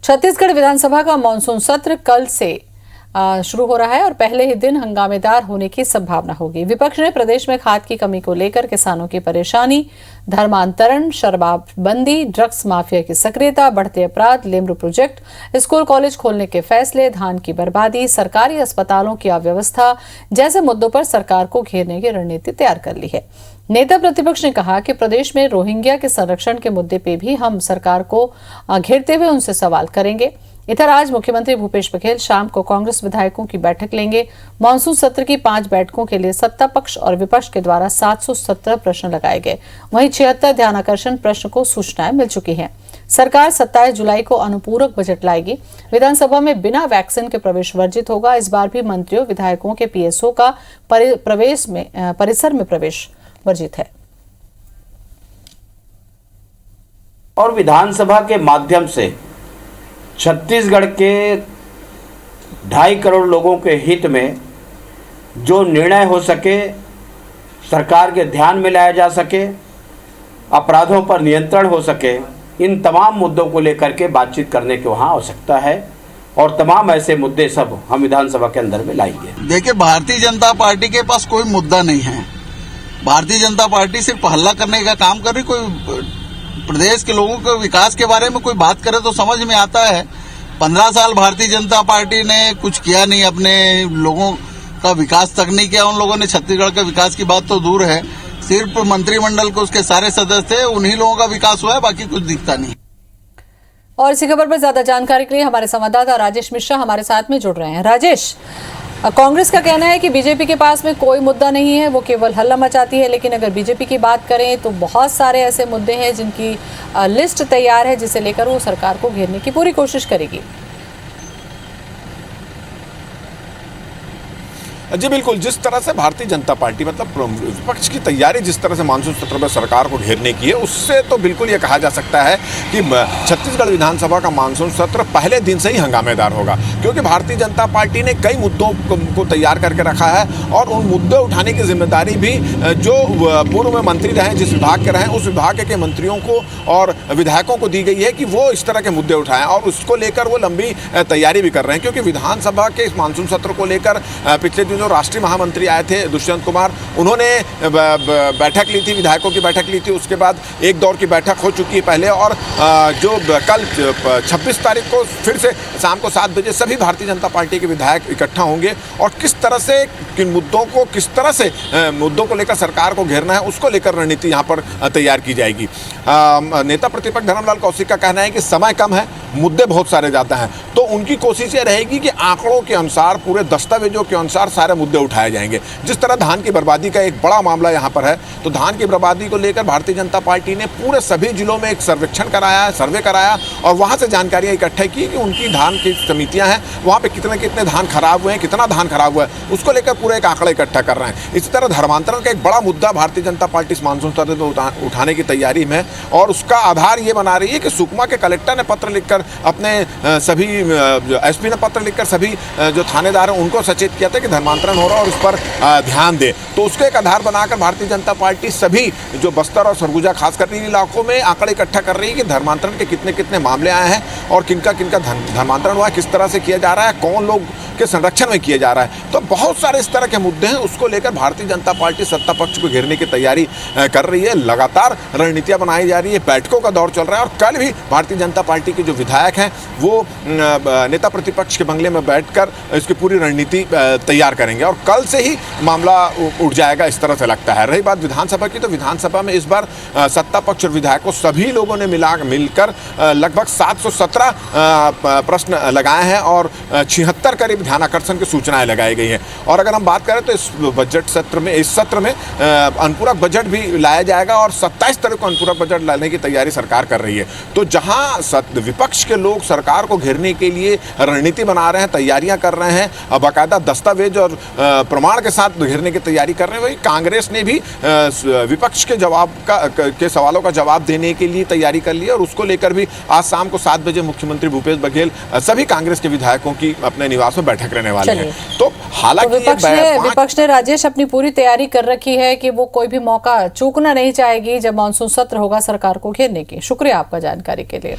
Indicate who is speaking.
Speaker 1: छत्तीसगढ़ विधानसभा का मानसून सत्र कल से शुरू हो रहा है और पहले ही दिन हंगामेदार होने की संभावना होगी। विपक्ष ने प्रदेश में खाद की कमी को लेकर किसानों की परेशानी, धर्मांतरण, शराबबंदी, ड्रग्स माफिया की सक्रियता, बढ़ते अपराध, लेमरू प्रोजेक्ट, स्कूल कॉलेज खोलने के फैसले, धान की बर्बादी, सरकारी अस्पतालों की अव्यवस्था जैसे मुद्दों पर सरकार को घेरने की रणनीति तैयार कर ली है। नेता प्रतिपक्ष ने कहा कि प्रदेश में रोहिंग्या के संरक्षण के मुद्दे पे भी हम सरकार को घेरते हुए उनसे सवाल करेंगे। इधर आज मुख्यमंत्री भूपेश बघेल शाम को कांग्रेस विधायकों की बैठक लेंगे। मानसून सत्र की 5 बैठकों के लिए सत्ता पक्ष और विपक्ष के द्वारा 717 प्रश्न लगाए गए। वहीं 76 ध्यानाकर्षण प्रश्न को सूचनाएं मिल चुकी हैं। सरकार 27 जुलाई को अनुपूरक बजट लाएगी। विधानसभा में बिना वैक्सीन के प्रवेश वर्जित होगा। इस बार भी मंत्रियों, विधायकों के पीएसओ का परिसर में प्रवेश वर्जित है।
Speaker 2: और विधानसभा के माध्यम से छत्तीसगढ़ के 2.5 करोड़ लोगों के हित में जो निर्णय हो सके, सरकार के ध्यान में लाया जा सके, अपराधों पर नियंत्रण हो सके, इन तमाम मुद्दों को लेकर के बातचीत करने की वहाँ आवश्यकता है और तमाम ऐसे मुद्दे सब हम विधानसभा के अंदर में लाएंगे।
Speaker 3: देखिए, भारतीय जनता पार्टी के पास कोई मुद्दा नहीं है। भारतीय जनता पार्टी सिर्फ हल्ला करने का काम कर रही। कोई प्रदेश के लोगों के विकास के बारे में कोई बात करे तो समझ में आता है। 15 साल भारतीय जनता पार्टी ने कुछ किया नहीं, अपने लोगों का विकास तक नहीं किया। उन लोगों ने छत्तीसगढ़ के विकास की बात तो दूर है, सिर्फ मंत्रिमंडल को उसके सारे सदस्य थे, उन्हीं लोगों का विकास हुआ है, बाकी कुछ दिखता नहीं।
Speaker 1: और इसी खबर पर ज्यादा जानकारी के लिए हमारे संवाददाता राजेश मिश्रा हमारे साथ में जुड़ रहे हैं। राजेश, कांग्रेस का कहना है कि बीजेपी के पास में कोई मुद्दा नहीं है, वो केवल हल्ला मचाती है, लेकिन अगर बीजेपी की बात करें तो बहुत सारे ऐसे मुद्दे हैं जिनकी लिस्ट तैयार है, जिसे लेकर वो सरकार को घेरने की पूरी कोशिश करेगी।
Speaker 4: जी बिल्कुल, जिस तरह से भारतीय जनता पार्टी मतलब विपक्ष की तैयारी जिस तरह से मानसून सत्र में सरकार को घेरने की है, उससे तो बिल्कुल ये कहा जा सकता है कि छत्तीसगढ़ विधानसभा का मानसून सत्र पहले दिन से ही हंगामेदार होगा, क्योंकि भारतीय जनता पार्टी ने कई मुद्दों को तैयार करके रखा है और उन मुद्दे उठाने की जिम्मेदारी भी जो पूर्व में मंत्री रहे, जिस विभाग के रहे, उस विभाग के मंत्रियों को और विधायकों को दी गई है कि वो इस तरह के मुद्दे उठाएं और उसको लेकर वो लंबी तैयारी भी कर रहे हैं। क्योंकि विधानसभा के इस मानसून सत्र को लेकर पिछले दिन राष्ट्रीय महामंत्री आए थे दुष्यंत कुमार, उन्होंने बैठक ली थी, विधायकों की बैठक ली थी। उसके बाद एक दौर की बैठक हो चुकी है पहले, और जो कल 26 तारीख को फिर से शाम को 7 बजे सभी भारतीय जनता पार्टी के विधायक इकट्ठा होंगे और किस तरह से किन मुद्दों को किस तरह से मुद्दों को लेकर सरकार को घेरना है, उसको लेकर रणनीति यहाँ पर तैयार की जाएगी। नेता प्रतिपक्ष धर्मलाल कौशिक का कहना है कि समय कम है, मुद्दे बहुत सारे ज़्यादा हैं, तो उनकी कोशिश ये रहेगी कि आंकड़ों के अनुसार, पूरे दस्तावेजों के अनुसार सारे मुद्दे उठाए जाएंगे। जिस तरह धान की बर्बादी का एक बड़ा मामला यहाँ पर है, तो धान की बर्बादी को लेकर भारतीय जनता पार्टी ने पूरे सभी जिलों में एक सर्वेक्षण कराया, सर्वे कराया और वहाँ से जानकारियाँ इकट्ठा की कि उनकी धान की समितियाँ हैं, वहाँ पे कितने कितने धान खराब हुए हैं, कितना धान खराब हुआ है, उसको लेकर पूरे एक आंकड़ा इकट्ठा कर रहे हैं। इसी तरह धर्मांतरण का एक बड़ा मुद्दा भारतीय जनता पार्टी इस मानसून सत्र में उठाने की तैयारी में, और उसका आधार ये बना रही है कि सुकमा के कलेक्टर ने पत्र लिखकर अपने सभी एसपी ने पत्र लिखकर सभी जो थानेदार हैं उनको सचेत किया था कि धर्मांतरण हो रहा है और उस पर ध्यान दे। तो उसको एक आधार बनाकर भारतीय जनता पार्टी सभी जो बस्तर और सरगुजा खासकर इन इलाकों में आंकड़े इकट्ठा कर रही है कि धर्मांतरण के कितने कितने मामले आए हैं और किनका किनका धर्मांतरण हुआ है, किस तरह से किया जा रहा है, कौन लोग के संरक्षण में किया जा रहा है। तो बहुत सारे इस तरह के मुद्दे हैं, उसको लेकर भारतीय जनता पार्टी सत्ता पक्ष को घेरने की तैयारी कर रही है। लगातार रणनीतियां बनाई जा रही है, बैठकों का दौर चल रहा है और कल भी भारतीय जनता पार्टी के जो विधायक हैं वो नेता प्रतिपक्ष के बंगले में बैठकर इसकी पूरी रणनीति तैयार करेंगे और कल से ही मामला उठ जाएगा, इस तरह से लगता है। रही बात विधानसभा की, तो विधानसभा में इस बार सत्ता पक्ष और विधायकों सभी लोगों ने मिलकर लगभग 717 प्रश्न लगाए हैं और 76 करीब ध्यानाकर्षण की सूचनाएं लगाई गई हैं। और अगर हम बात करें तो इस बजट सत्र में, इस सत्र में अनुपूरक बजट भी लाया जाएगा और 27 तारीख को अनुपूरक बजट लाने की तैयारी सरकार कर रही है। तो जहां विपक्ष के लोग सरकार को घेरने के लिए रणनीति बना रहे हैं, तैयारियां कर रहे हैं, बाकायदा दस्तावेज और प्रमाण के साथ घेरने की तैयारी कर रहे हैं, वही कांग्रेस ने भी विपक्ष के सवालों का जवाब देने के लिए तैयारी कर ली और उसको लेकर भी आज शाम को 7 बजे मुख्यमंत्री भूपेश बघेल सभी कांग्रेस के विधायकों की अपने निवास में बैठक रहने वाले हैं। तो हालांकि
Speaker 1: विपक्ष ने राजेश अपनी पूरी तैयारी कर रखी है कि वो कोई भी मौका चूकना नहीं चाहेगी जब मानसून सत्र होगा सरकार को घेरने की। शुक्रिया आपका जानकारी के लिए।